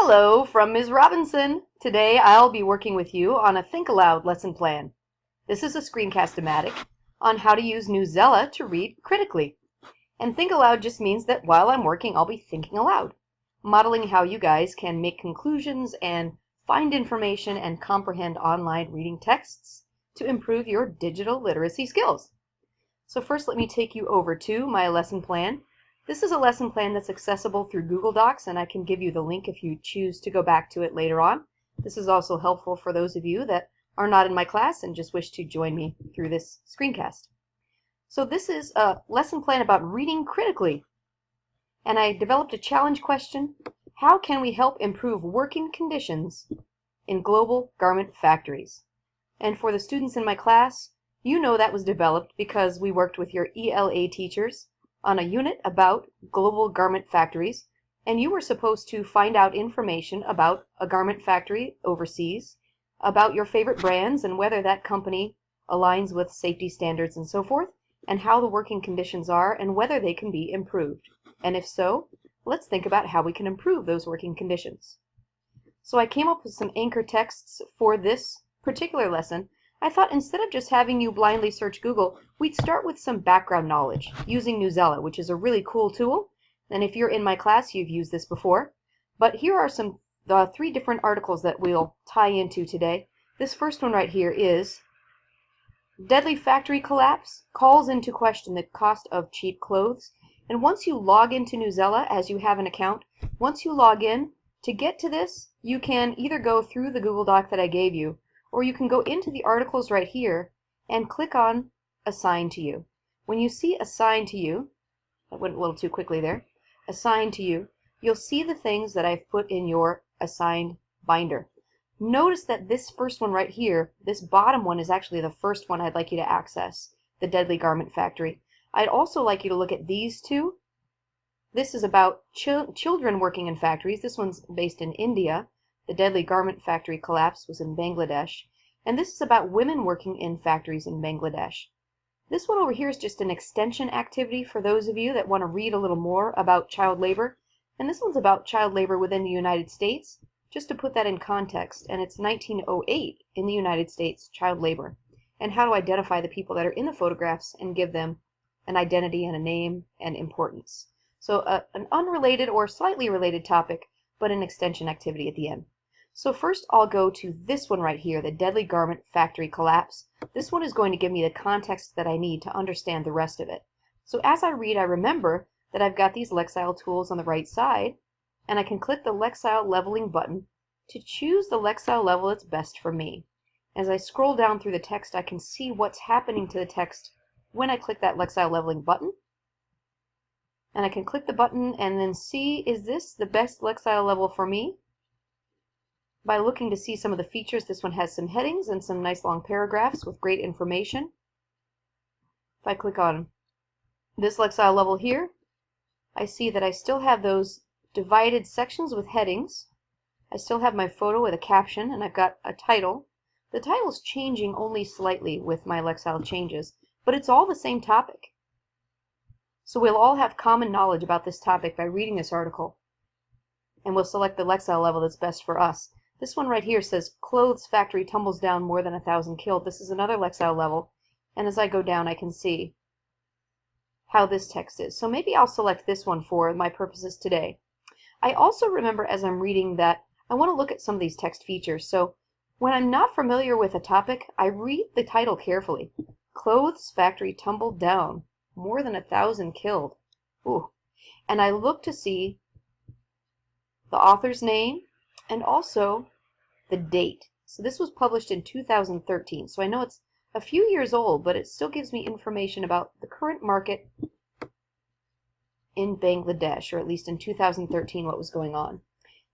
Hello from Ms. Robinson. Today I'll be working with you on a Think-Aloud lesson plan. This is a screencast-o-matic on how to use Newsela to read critically. And Think-Aloud just means that while I'm working, I'll be thinking aloud, modeling how you guys can make conclusions and find information and comprehend online reading texts to improve your digital literacy skills. So first, let me take you over to my lesson plan. This is a lesson plan that's accessible through Google Docs, and I can give you the link if you choose to go back to it later on. This is also helpful for those of you that are not in my class and just wish to join me through this screencast. So this is a lesson plan about reading critically. And I developed a challenge question: how can we help improve working conditions in global garment factories? And for the students in my class, you know that was developed because we worked with your ELA teachers on a unit about global garment factories, and you were supposed to find out information about a garment factory overseas, about your favorite brands and whether that company aligns with safety standards and so forth, and how the working conditions are and whether they can be improved. And if so, let's think about how we can improve those working conditions. So I came up with some anchor texts for this particular lesson. I thought instead of just having you blindly search Google, we'd start with some background knowledge using Newsela, which is a really cool tool. And if you're in my class, you've used this before. But here are the 3 different articles that we'll tie into today. This first one right here is Deadly Factory Collapse Calls into Question the Cost of Cheap Clothes. And once you log into Newsela, as you have an account, once you log in, to get to this, you can either go through the Google Doc that I gave you, or you can go into the articles right here and click on Assign to You. When you see Assign to You, that went a little too quickly there, Assign to You, you'll see the things that I've put in your assigned binder. Notice that this first one right here, this bottom one, is actually the first one I'd like you to access, the Deadly Garment Factory. I'd also like you to look at these 2. This is about children working in factories. This one's based in India. The Deadly Garment Factory Collapse was in Bangladesh. And this is about women working in factories in Bangladesh. This one over here is just an extension activity for those of you that want to read a little more about child labor. And this one's about child labor within the United States, just to put that in context. And it's 1908 in the United States, child labor, and how to identify the people that are in the photographs and give them an identity and a name and importance. So an unrelated or slightly related topic, but an extension activity at the end. So first I'll go to this one right here, the Deadly Garment Factory Collapse. This one is going to give me the context that I need to understand the rest of it. So as I read, I remember that I've got these Lexile tools on the right side, and I can click the Lexile leveling button to choose the Lexile level that's best for me. As I scroll down through the text, I can see what's happening to the text when I click that Lexile leveling button. And I can click the button and then see, is this the best Lexile level for me? By looking to see some of the features, this one has some headings and some nice long paragraphs with great information. If I click on this Lexile level here, I see that I still have those divided sections with headings. I still have my photo with a caption, and I've got a title. The title's changing only slightly with my Lexile changes, but it's all the same topic. So we'll all have common knowledge about this topic by reading this article, and we'll select the Lexile level that's best for us. This one right here says, Clothes Factory Tumbles Down More Than 1,000 Killed. This is another Lexile level, and as I go down I can see how this text is. So maybe I'll select this one for my purposes today. I also remember as I'm reading that I want to look at some of these text features. So when I'm not familiar with a topic, I read the title carefully. Clothes Factory Tumbled Down. More than 1,000 killed. Ooh. And I look to see the author's name and also the date. So this was published in 2013. So I know it's a few years old, but it still gives me information about the current market in Bangladesh, or at least in 2013 what was going on.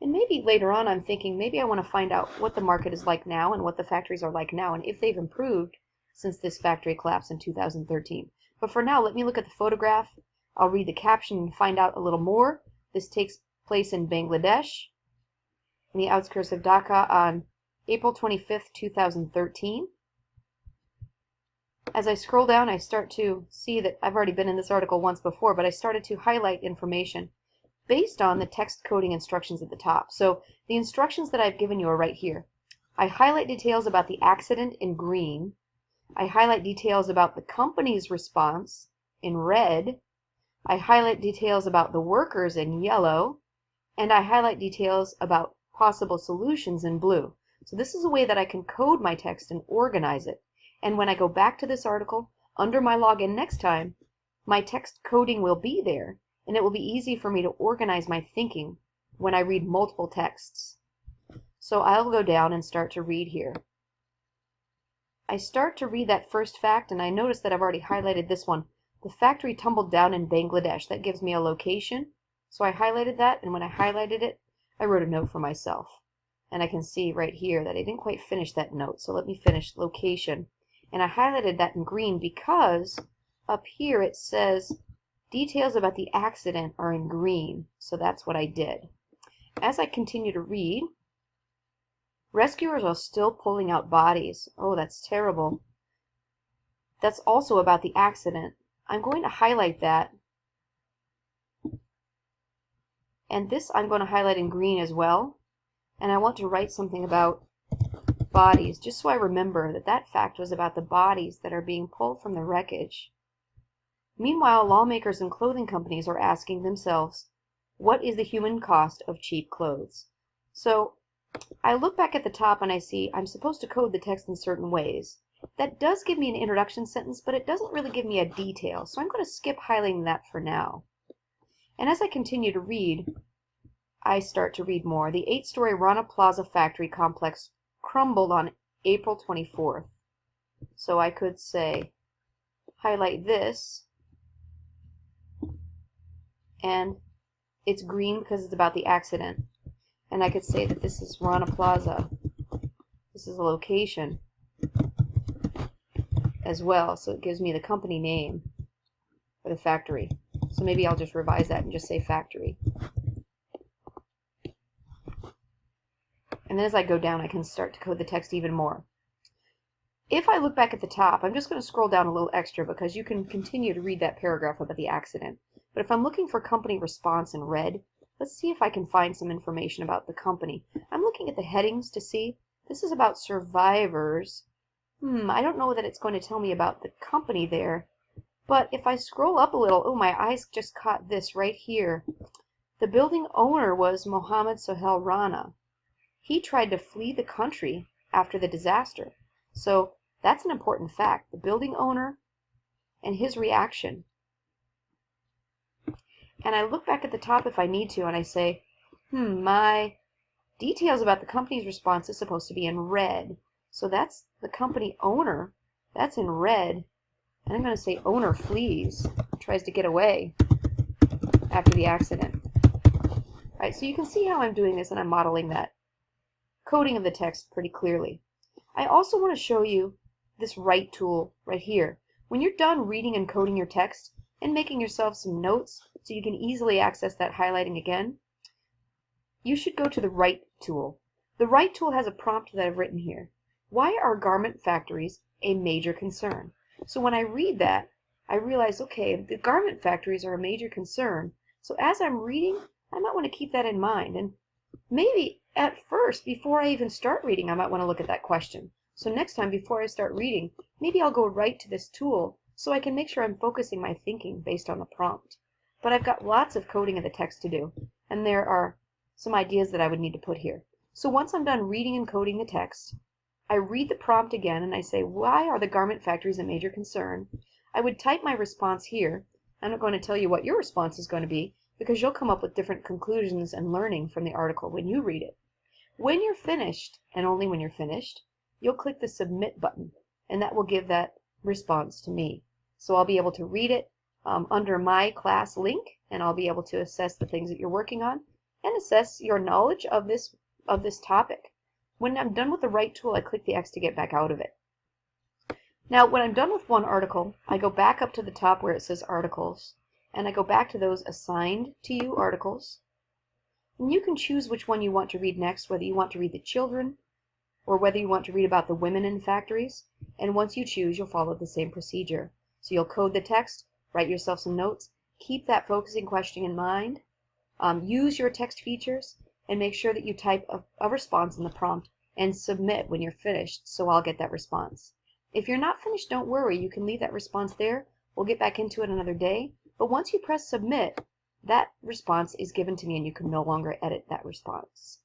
And maybe later on I'm thinking maybe I want to find out what the market is like now and what the factories are like now and if they've improved since this factory collapsed in 2013. But for now, let me look at the photograph. I'll read the caption and find out a little more. This takes place in Bangladesh, in the outskirts of Dhaka, on April 25th, 2013. As I scroll down, I start to see that I've already been in this article once before, but I started to highlight information. based on the text coding instructions at the top. So the instructions that I've given you are right here. I highlight details about the accident in green. I highlight details about the company's response in red. I highlight details about the workers in yellow. And I highlight details about possible solutions in blue. So this is a way that I can code my text and organize it. And when I go back to this article, under my login next time, my text coding will be there, and it will be easy for me to organize my thinking when I read multiple texts. So I'll go down and start to read here. I start to read that first fact, and I notice that I've already highlighted this one. The factory tumbled down in Bangladesh. That gives me a location. So I highlighted that, and when I highlighted it, I wrote a note for myself. And I can see right here that I didn't quite finish that note, so let me finish location. And I highlighted that in green because up here it says details about the accident are in green, so that's what I did. As I continue to read, rescuers are still pulling out bodies. Oh, that's terrible. That's also about the accident. I'm going to highlight that. And this I'm going to highlight in green as well. And I want to write something about bodies, just so I remember that that fact was about the bodies that are being pulled from the wreckage. Meanwhile, lawmakers and clothing companies are asking themselves, what is the human cost of cheap clothes? So I look back at the top and I see I'm supposed to code the text in certain ways. That does give me an introduction sentence, but it doesn't really give me a detail, so I'm going to skip highlighting that for now. And as I continue to read, I start to read more. The 8-story Rana Plaza factory complex crumbled on April 24th. So I could say, highlight this, and it's green because it's about the accident. And I could say that this is Rana Plaza. This is a location as well, so it gives me the company name for the factory. So maybe I'll just revise that and just say factory. And then as I go down, I can start to code the text even more. If I look back at the top, I'm just going to scroll down a little extra because you can continue to read that paragraph about the accident. But if I'm looking for company response in red, let's see if I can find some information about the company. I'm looking at the headings to see. This is about survivors. I don't know that it's going to tell me about the company there. But if I scroll up a little, oh, my eyes just caught this right here. The building owner was Mohammed Sohail Rana. He tried to flee the country after the disaster. So that's an important fact. The building owner and his reaction. And I look back at the top if I need to, and I say, my details about the company's response is supposed to be in red. So that's the company owner. That's in red. And I'm going to say owner flees, tries to get away after the accident. All right, so you can see how I'm doing this, and I'm modeling that coding of the text pretty clearly. I also want to show you this write tool right here. When you're done reading and coding your text and making yourself some notes so you can easily access that highlighting again, you should go to the write tool. The write tool has a prompt that I've written here. Why are garment factories a major concern? So when I read that, I realize, okay, the garment factories are a major concern. So as I'm reading, I might want to keep that in mind. And maybe at first, before I even start reading, I might want to look at that question. So next time, before I start reading, maybe I'll go right to this tool so I can make sure I'm focusing my thinking based on the prompt. But I've got lots of coding of the text to do, and there are some ideas that I would need to put here. So once I'm done reading and coding the text, I read the prompt again and I say, why are the garment factories a major concern? I would type my response here. I'm not going to tell you what your response is going to be because you'll come up with different conclusions and learning from the article when you read it. When you're finished, and only when you're finished, you'll click the submit button, and that will give that response to me. So I'll be able to read it under my class link, and I'll be able to assess the things that you're working on and assess your knowledge of this topic. When I'm done with the write tool, I click the X to get back out of it. Now, when I'm done with one article, I go back up to the top where it says articles, and I go back to those assigned to you articles. And you can choose which one you want to read next, whether you want to read the children or whether you want to read about the women in factories. And once you choose, you'll follow the same procedure. So you'll code the text, write yourself some notes, keep that focusing question in mind, Use your text features and make sure that you type a response in the prompt and submit when you're finished, so I'll get that response. If you're not finished, don't worry. You can leave that response there. We'll get back into it another day. But once you press submit, that response is given to me and you can no longer edit that response.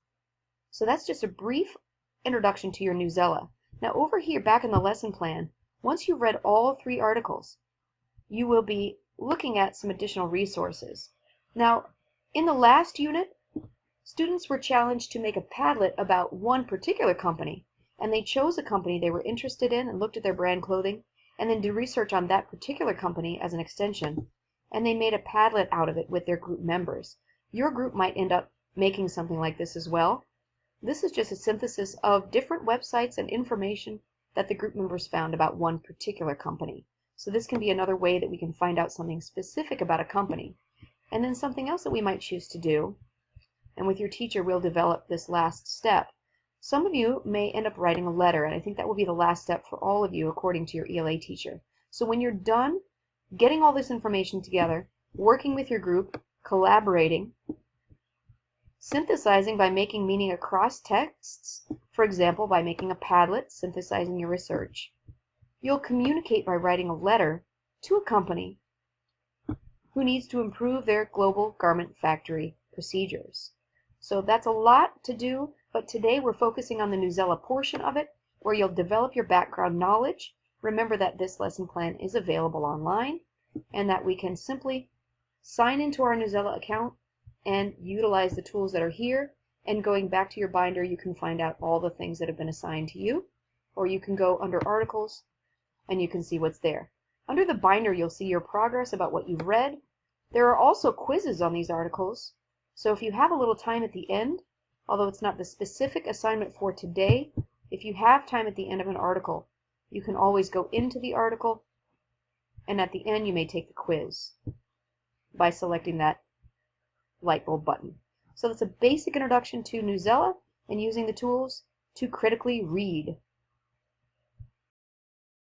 So that's just a brief introduction to your Newsela. Now over here, back in the lesson plan, once you've read all 3 articles, you will be looking at some additional resources. Now, in the last unit, students were challenged to make a Padlet about one particular company, and they chose a company they were interested in and looked at their brand clothing, and then did research on that particular company as an extension, and they made a Padlet out of it with their group members. Your group might end up making something like this as well. This is just a synthesis of different websites and information that the group members found about one particular company. So this can be another way that we can find out something specific about a company. And then something else that we might choose to do, and with your teacher we'll develop this last step. Some of you may end up writing a letter, and I think that will be the last step for all of you according to your ELA teacher. So when you're done getting all this information together, working with your group, collaborating, synthesizing by making meaning across texts, for example, by making a Padlet, synthesizing your research, you'll communicate by writing a letter to a company who needs to improve their global garment factory procedures. So that's a lot to do, but today we're focusing on the Newsela portion of it, where you'll develop your background knowledge. Remember that this lesson plan is available online, and that we can simply sign into our Newsela account and utilize the tools that are here. And going back to your binder, you can find out all the things that have been assigned to you, or you can go under articles and you can see what's there. Under the binder, you'll see your progress about what you've read. There are also quizzes on these articles, so if you have a little time at the end, although it's not the specific assignment for today, if you have time at the end of an article, you can always go into the article, and at the end you may take the quiz by selecting that light bulb button. So that's a basic introduction to Newsela and using the tools to critically read.